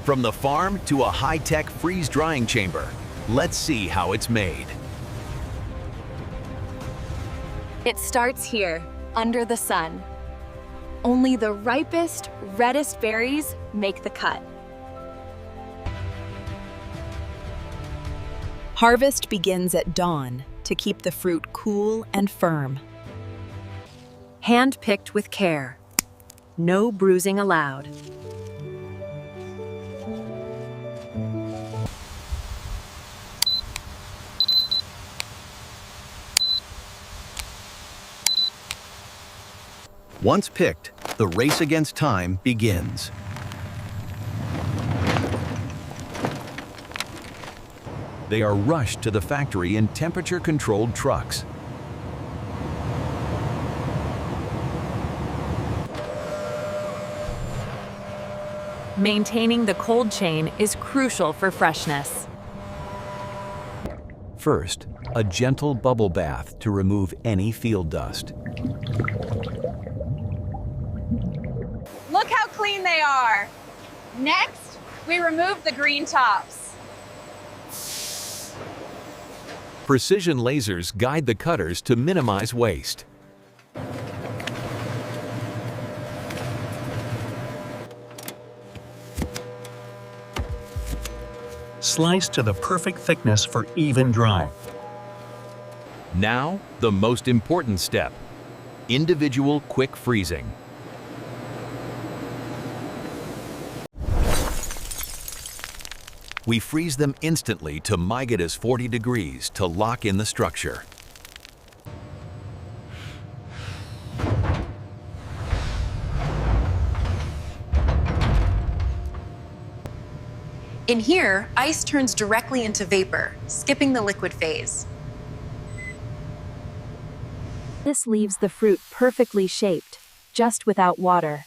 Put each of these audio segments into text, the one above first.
From the farm to a high-tech freeze-drying chamber, let's see how it's made. It starts here, under the sun. Only the ripest, reddest berries make the cut. Harvest begins at dawn to keep the fruit cool and firm. Hand-picked with care. No bruising allowed. Once picked, the race against time begins. They are rushed to the factory in temperature-controlled trucks. Maintaining the cold chain is crucial for freshness. First, a gentle bubble bath to remove any field dust. Look how clean they are. Next, we remove the green tops. Precision lasers guide the cutters to minimize waste. Slice to the perfect thickness for even drying. Now, the most important step, individual quick freezing. We freeze them instantly to -40 degrees to lock in the structure. In here, ice turns directly into vapor, skipping the liquid phase. This leaves the fruit perfectly shaped, just without water.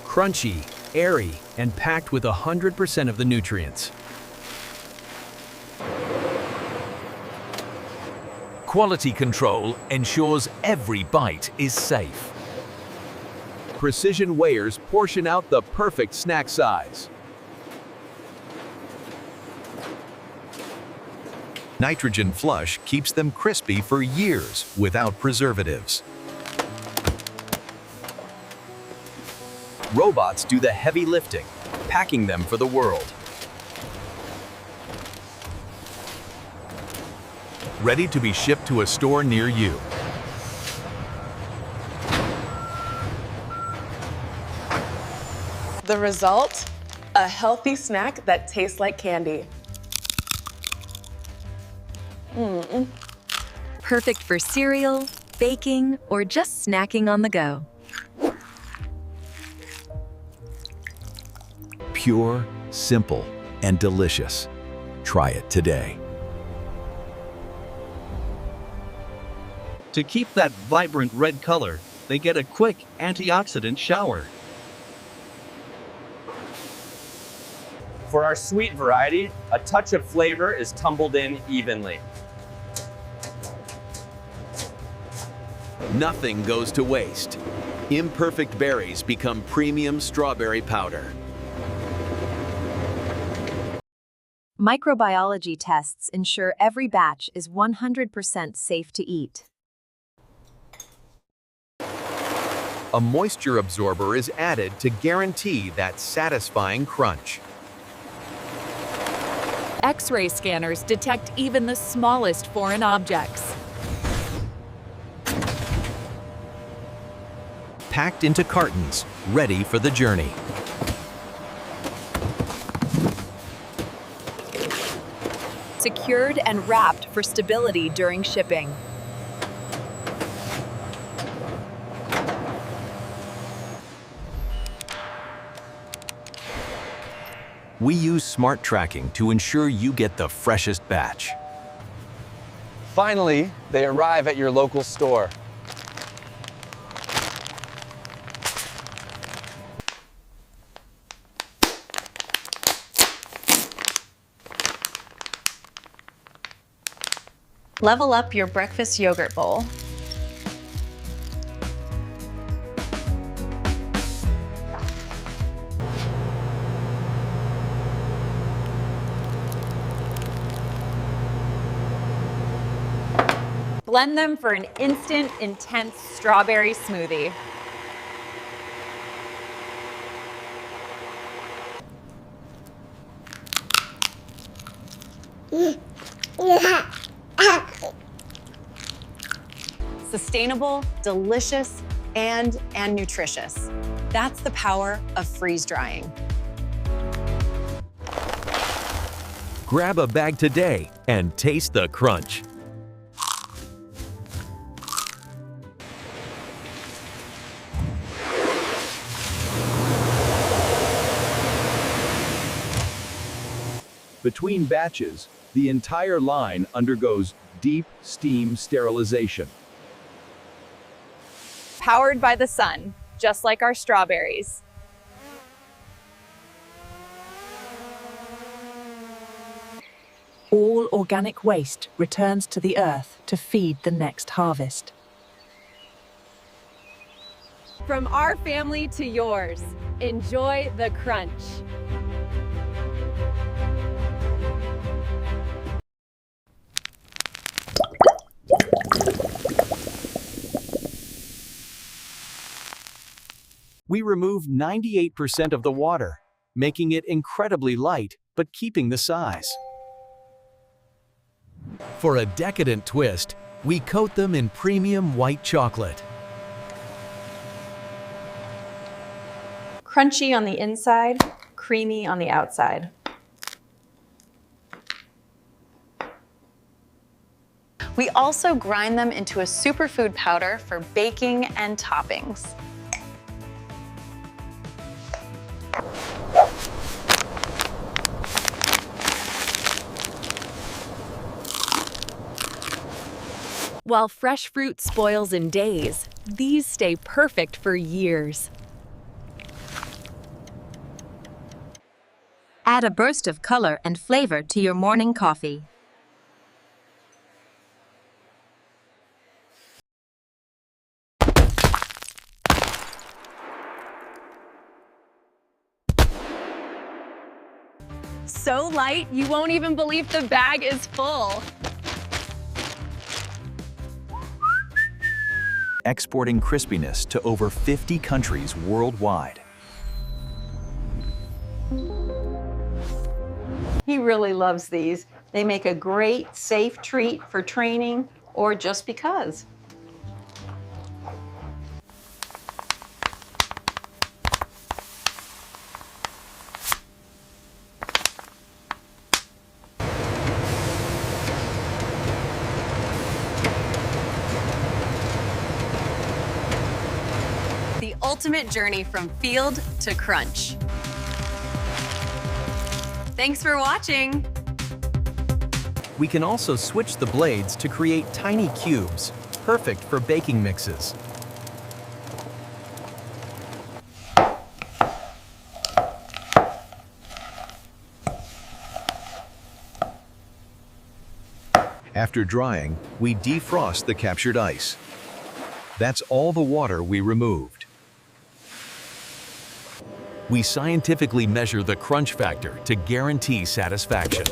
Crunchy, airy, and packed with 100% of the nutrients. Quality control ensures every bite is safe. Precision weighers portion out the perfect snack size. Nitrogen flush keeps them crispy for years without preservatives. Robots do the heavy lifting, packing them for the world. Ready to be shipped to a store near you. The result? A healthy snack that tastes like candy. Perfect for cereal, baking, or just snacking on the go. Pure, simple, and delicious. Try it today. To keep that vibrant red color, they get a quick antioxidant shower. For our sweet variety, a touch of flavor is tumbled in evenly. Nothing goes to waste. Imperfect berries become premium strawberry powder. Microbiology tests ensure every batch is 100% safe to eat. A moisture absorber is added to guarantee that satisfying crunch. X-ray scanners detect even the smallest foreign objects. Packed into cartons, ready for the journey. Secured and wrapped for stability during shipping. We use smart tracking to ensure you get the freshest batch. Finally, they arrive at your local store. Level up your breakfast yogurt bowl. Blend them for an instant, intense strawberry smoothie. Sustainable, delicious, and nutritious. That's the power of freeze drying. Grab a bag today and taste the crunch. Between batches, the entire line undergoes deep steam sterilization. Powered by the sun, just like our strawberries. All organic waste returns to the earth to feed the next harvest. From our family to yours, enjoy the crunch. We remove 98% of the water, making it incredibly light, but keeping the size. For a decadent twist, we coat them in premium white chocolate. Crunchy on the inside, creamy on the outside. We also grind them into a superfood powder for baking and toppings. While fresh fruit spoils in days, these stay perfect for years. Add a burst of color and flavor to your morning coffee. So light, you won't even believe the bag is full. Exporting crispiness to over 50 countries worldwide. He really loves these. They make a great, safe treat for training or just because. The ultimate journey from field to crunch. Thanks for watching. We can also switch the blades to create tiny cubes, perfect for baking mixes. After drying, we defrost the captured ice. That's all the water we removed. We scientifically measure the crunch factor to guarantee satisfaction.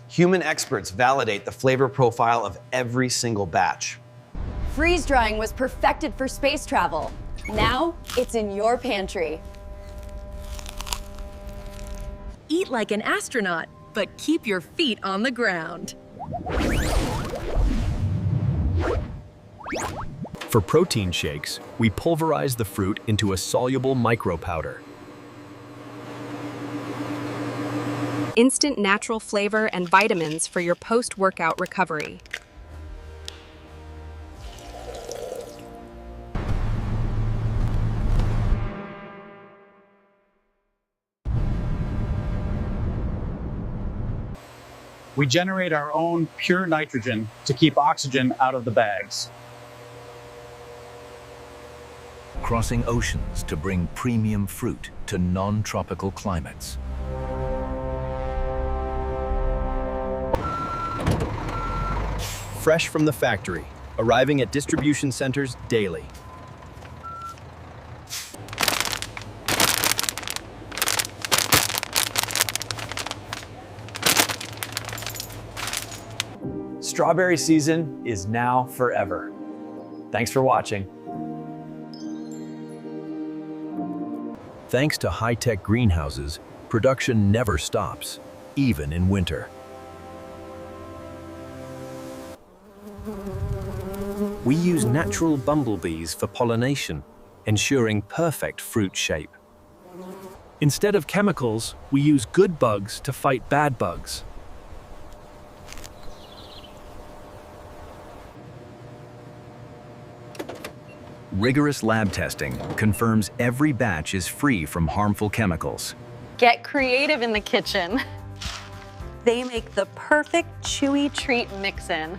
Human experts validate the flavor profile of every single batch. Freeze drying was perfected for space travel. Now it's in your pantry. Eat like an astronaut, but keep your feet on the ground. For protein shakes, we pulverize the fruit into a soluble micropowder. Instant natural flavor and vitamins for your post-workout recovery. We generate our own pure nitrogen to keep oxygen out of the bags. crossing oceans to bring premium fruit to non-tropical climates. Fresh from the factory, arriving at distribution centers daily. Strawberry season is now forever. Thanks for watching. Thanks to high-tech greenhouses, production never stops, even in winter. We use natural bumblebees for pollination, ensuring perfect fruit shape. Instead of chemicals, we use good bugs to fight bad bugs. Rigorous lab testing confirms every batch is free from harmful chemicals. Get creative in the kitchen. They make the perfect chewy treat mix-in.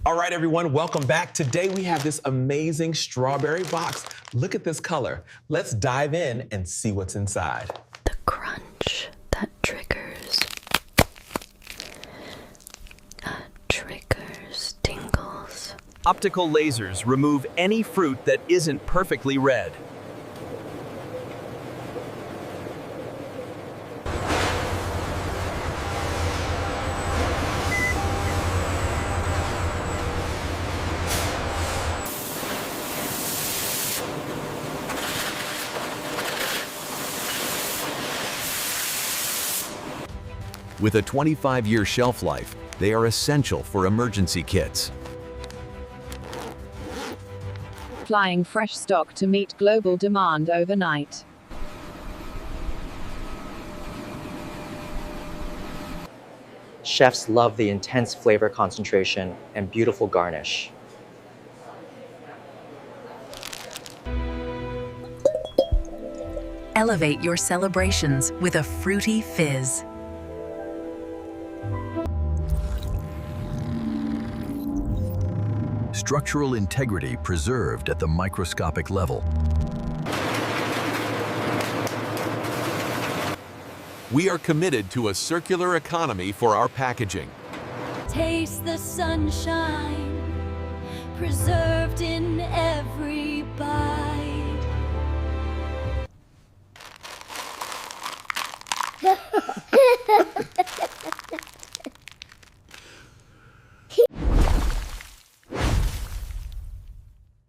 All right, everyone, welcome back. Today we have this amazing strawberry box. Look at this color. Let's dive in and see what's inside. The crunch that triggers tingles. Optical lasers remove any fruit that isn't perfectly red. With a 25-year shelf life, they are essential for emergency kits. Supplying fresh stock to meet global demand overnight. Chefs love the intense flavor concentration and beautiful garnish. Elevate your celebrations with a fruity fizz. Structural integrity preserved at the microscopic level. We are committed to a circular economy for our packaging. Taste the sunshine, preserved in every bite.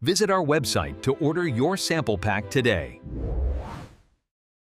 Visit our website to order your sample pack today.